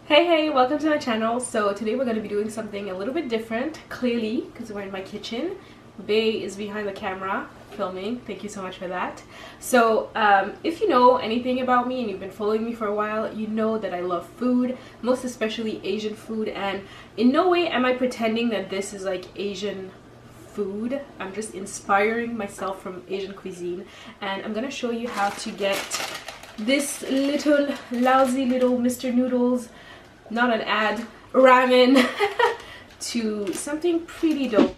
Hey, welcome to my channel. So today we're going to be doing something a little bit different, clearly, because we're in my kitchen. Bae is behind the camera filming. Thank you so much for that. So if you know anything about me and you've been following me for a while, you know that I love food, most especially Asian food, and in no way am I pretending that this is like Asian food. I'm just inspiring myself from Asian cuisine, and I'm gonna show you how to get this little lousy little Mr. Noodles, not an ad, ramen to something pretty dope.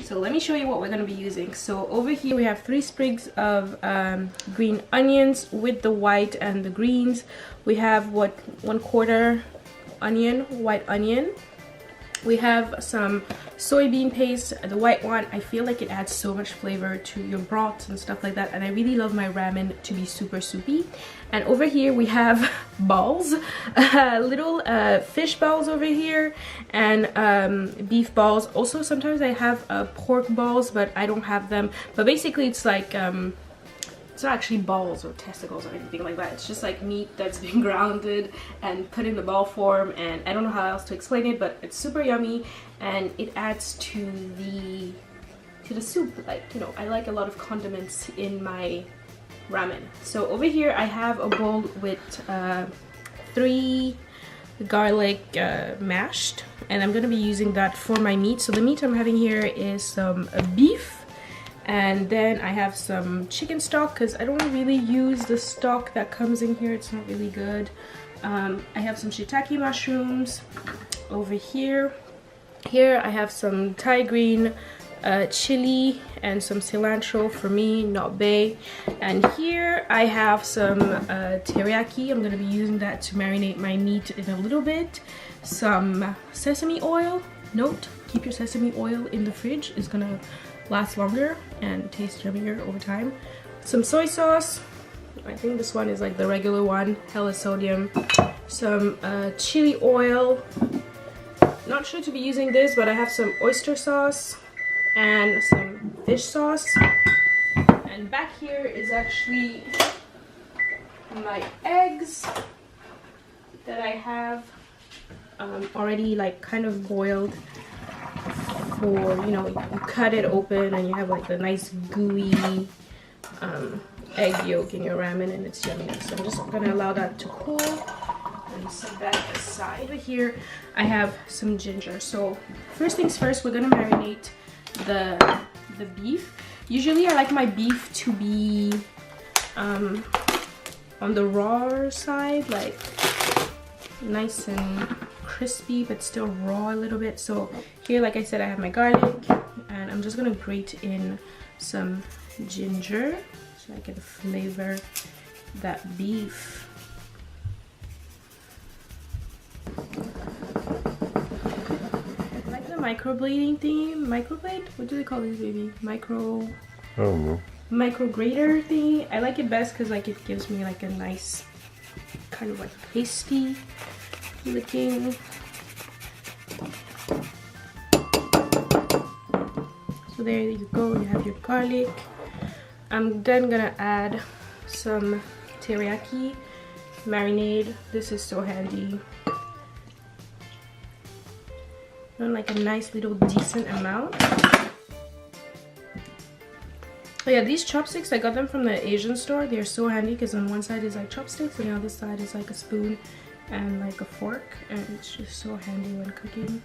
So let me show you what we're going to be using. So over here we have 3 sprigs of green onions with the white and the greens. We have 1/4 onion, white onion. We have some soy bean paste, the white one. I feel like it adds so much flavor to your broths and stuff like that, and I really love my ramen to be super soupy. And over here we have balls, little fish balls over here, and beef balls. Also sometimes I have pork balls, but I don't have them. But basically it's like it's not actually balls or testicles or anything like that. It's just like meat that's been grounded and put in the ball form, and I don't know how else to explain it, but it's super yummy and it adds to the soup. Like, you know, I like a lot of condiments in my ramen. So over here I have a bowl with 3 garlic mashed, and I'm gonna be using that for my meat. So the meat I'm having here is some beef, and then I have some chicken stock because I don't really use the stock that comes in here. It's not really good. I have some shiitake mushrooms over here. Here I have some Thai Green Chilli and some cilantro for me, not bae. And here I have some teriyaki. I'm going to be using that to marinate my meat in a little bit. Some sesame oil. Note, keep your sesame oil in the fridge. It's going to last longer and taste yummier over time. Some soy sauce. I think this one is like the regular one, hella sodium. Some chili oil. Not sure to be using this, but I have some oyster sauce and some fish sauce. And back here is actually my eggs that I have already like kind of boiled. For, you know, you cut it open and you have like the nice gooey egg yolk in your ramen, and it's yummy. So I'm just gonna allow that to cool and set that aside. Over here I have some ginger. So first things first, we're gonna marinate the beef. Usually I like my beef to be on the raw side, like nice and crispy but still raw a little bit. So here, like I said, I have my garlic, and I'm just gonna grate in some ginger so I can flavor that beef. I like the microblading thingy. Microblade? What do they call this, baby? I don't know. Micro grater thingy. I like it best because like it gives me like a nice kind of like pasty looking. So there you go, you have your garlic. I'm then gonna add some teriyaki marinade. This is so handy. And like a nice little decent amount. Oh yeah, these chopsticks, I got them from the Asian store. They're so handy because on one side is like chopsticks and the other side is like a spoon and like a fork, and it's just so handy when cooking.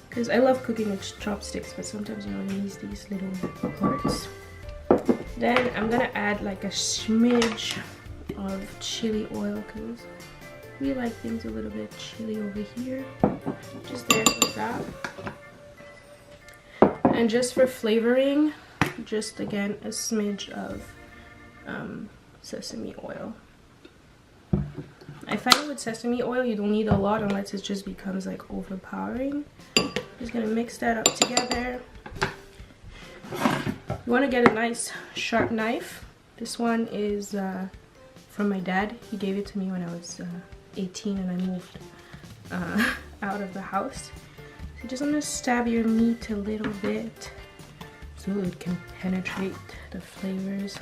Because I love cooking with chopsticks, but sometimes, you know, you use these little parts. Then I'm gonna add like a smidge of chili oil because we like things a little bit chili over here. Just there like that. And just for flavoring, just again a smidge of sesame oil. I find with sesame oil you don't need a lot unless it just becomes like overpowering. Just gonna mix that up together. You want to get a nice sharp knife. This one is from my dad. He gave it to me when I was 18 and I moved out of the house. So just want to stab your meat a little bit so it can penetrate the flavors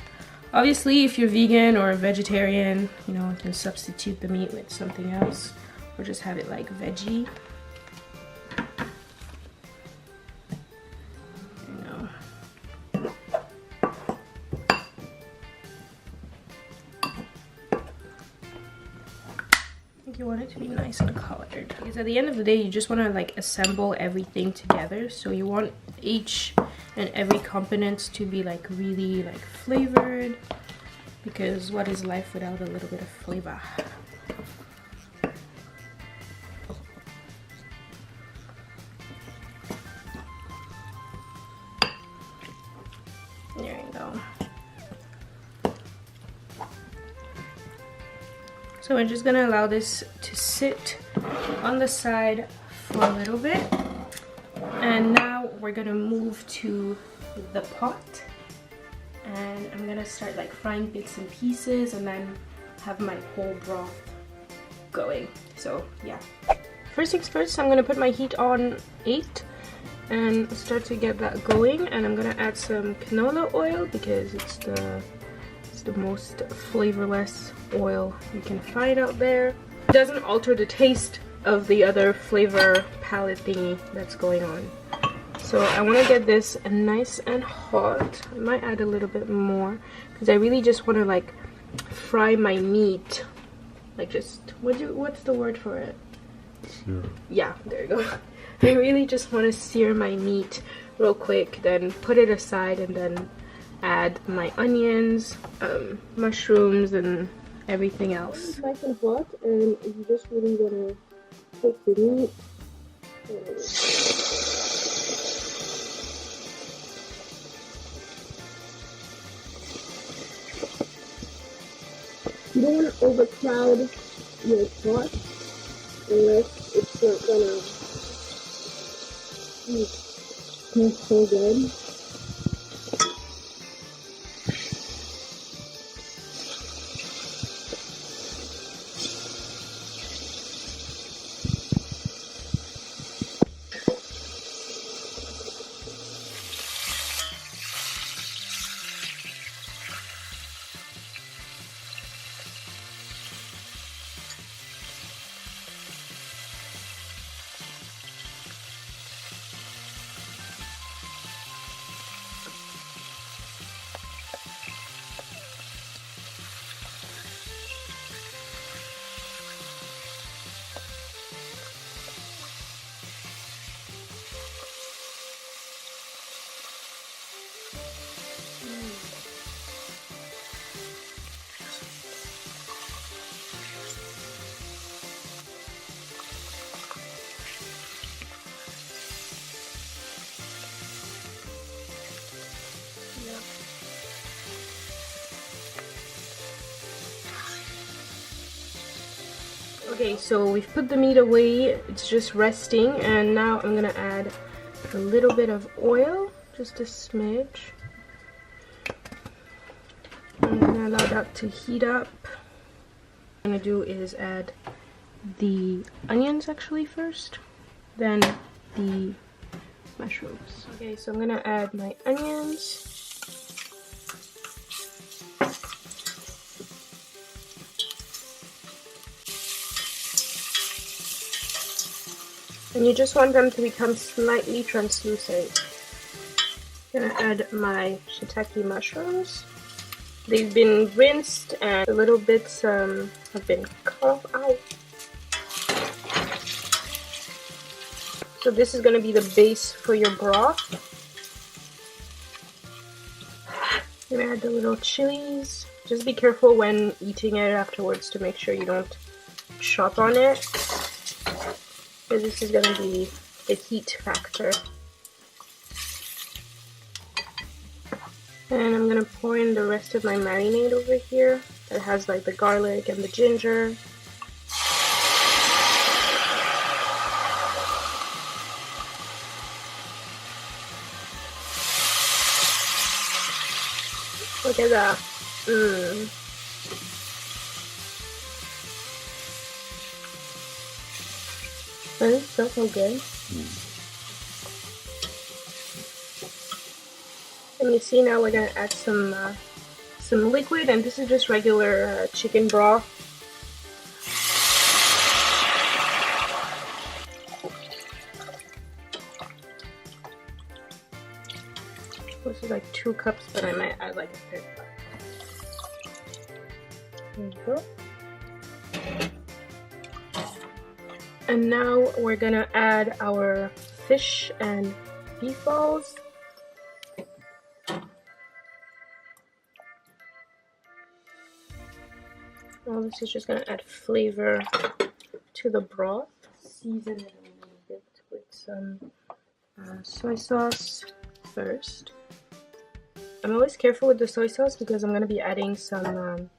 Obviously, if you're vegan or vegetarian, you know, you can substitute the meat with something else or just have it like veggie. You know. I think you want it to be nice and colored. Because at the end of the day, you just want to like assemble everything together. So you want each and every component to be like really like flavored, because what is life without a little bit of flavor? There you go. So we're just gonna allow this to sit on the side for a little bit. And now we're gonna move to the pot, and I'm gonna start like frying bits and pieces and then have my whole broth going. So yeah, first things first, I'm gonna put my heat on 8 and start to get that going, and I'm gonna add some canola oil because it's the most flavorless oil you can find out there. It doesn't alter the taste of the other flavor palette thingy that's going on. So I want to get this nice and hot. I might add a little bit more because I really just want to like fry my meat, like just what's the word for it? Sear. Yeah, there you go. I really just want to sear my meat real quick, then put it aside, and then add my onions, mushrooms, and everything else. It's nice and hot, and you just really want to cook the meat. You don't want to overcloud your pot unless it's not gonna taste so good. Okay, so we've put the meat away, it's just resting, and now I'm gonna add a little bit of oil, just a smidge. I'm gonna allow that to heat up. What I'm gonna do is add the onions actually first, then the mushrooms. Okay, so I'm gonna add my onions. And you just want them to become slightly translucent. I'm gonna add my shiitake mushrooms. They've been rinsed and the little bits have been cut out. So this is gonna be the base for your broth. I'm gonna add the little chilies. Just be careful when eating it afterwards to make sure you don't chop on it, because this is going to be the heat factor. And I'm going to pour in the rest of my marinade over here that has like the garlic and the ginger. Look at that. That smells so good. And you see, now we're gonna add some some liquid, and this is just regular chicken broth. This is like 2 cups, but I might add like a 3rd cup. There you go. And now we're gonna add our fish and beef balls. Well, this is just gonna add flavor to the broth. Season it a little bit with some soy sauce first. I'm always careful with the soy sauce because I'm gonna be adding some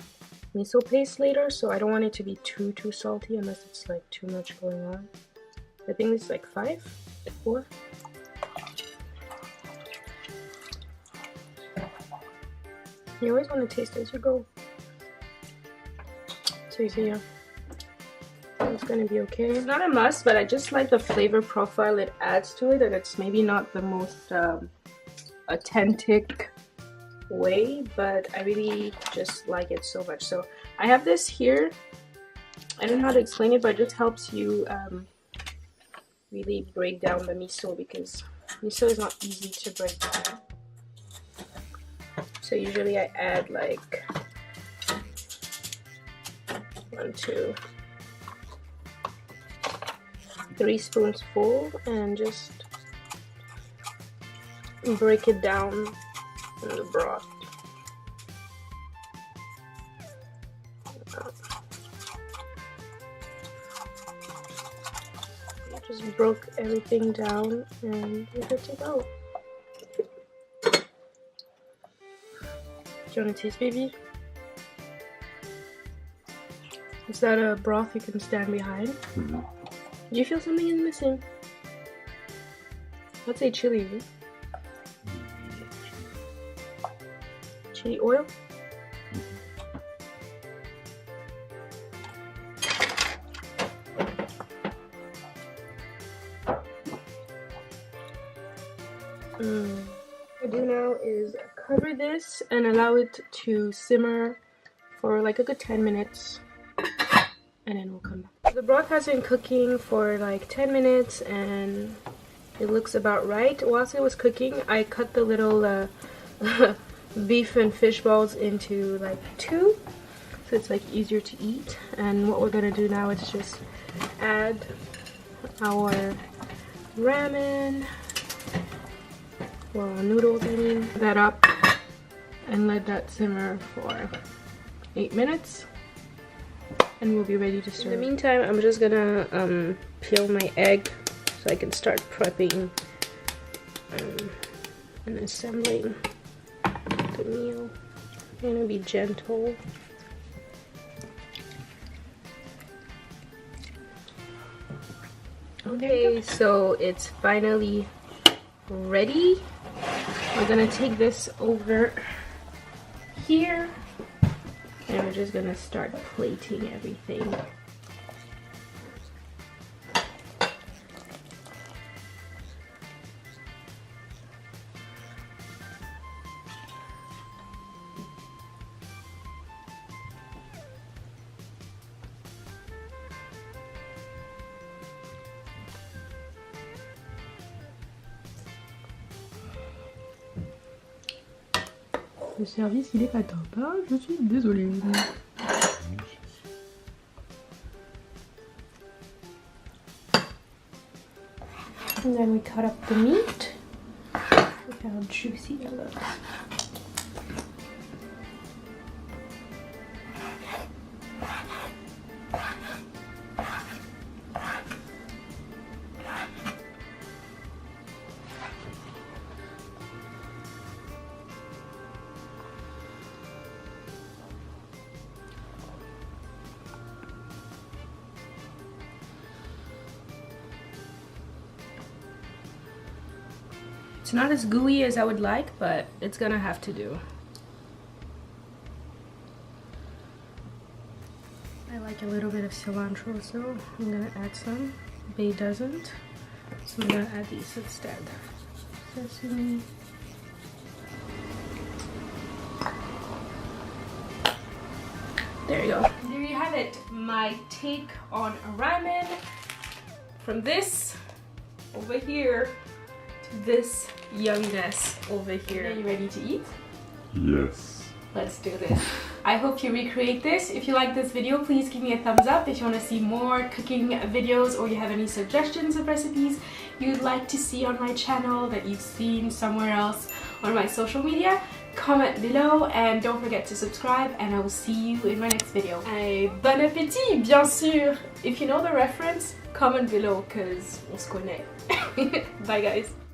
miso paste later, so I don't want it to be too salty unless it's like too much going on. I think it's like 5, 4. You always want to taste as you go. So you see, yeah, it's gonna be okay. It's not a must, but I just like the flavor profile it adds to it, and it's maybe not the most authentic way, but I really just like it so much. So I have this here. I don't know how to explain it, but it just helps you really break down the miso, because miso is not easy to break down. So usually I add like 1, 2, 3 spoons full and just break it down in the broth. Just broke everything down and we're good to go. Do you want to taste, baby? Is that a broth you can stand behind? Mm-hmm. Do you feel something is missing? Let's say chili. Chili oil? What I do now is cover this and allow it to simmer for like a good 10 minutes, and then we'll come back. The broth has been cooking for like 10 minutes and it looks about right. Whilst it was cooking, I cut the little beef and fish balls into like 2, so it's like easier to eat. And what we're gonna do now is just add our ramen, well, noodles, I mean, that up and let that simmer for 8 minutes, and we'll be ready to serve. In the meantime, I'm just gonna peel my egg so I can start prepping and assembling the meal. I'm gonna be gentle. Okay, so it's finally ready. We're gonna take this over here and we're just gonna start plating everything. Le service, il est pas top, hein? Je suis désolée. And then we cut up the meat. Look how juicy it looks. It's not as gooey as I would like, but it's gonna have to do. I like a little bit of cilantro, so I'm gonna add some. Bae doesn't, so I'm gonna add these instead. Sesame. There you go. There you have it, my take on ramen. From this over here to this youngness over here. Are you ready to eat? Yes. Let's do this. I hope you recreate this. If you like this video, please give me a thumbs up. If you want to see more cooking videos or you have any suggestions of recipes you'd like to see on my channel that you've seen somewhere else on my social media, comment below and don't forget to subscribe, and I will see you in my next video. Et bon appétit, bien sûr! If you know the reference, comment below, cause on se connaît. Bye guys!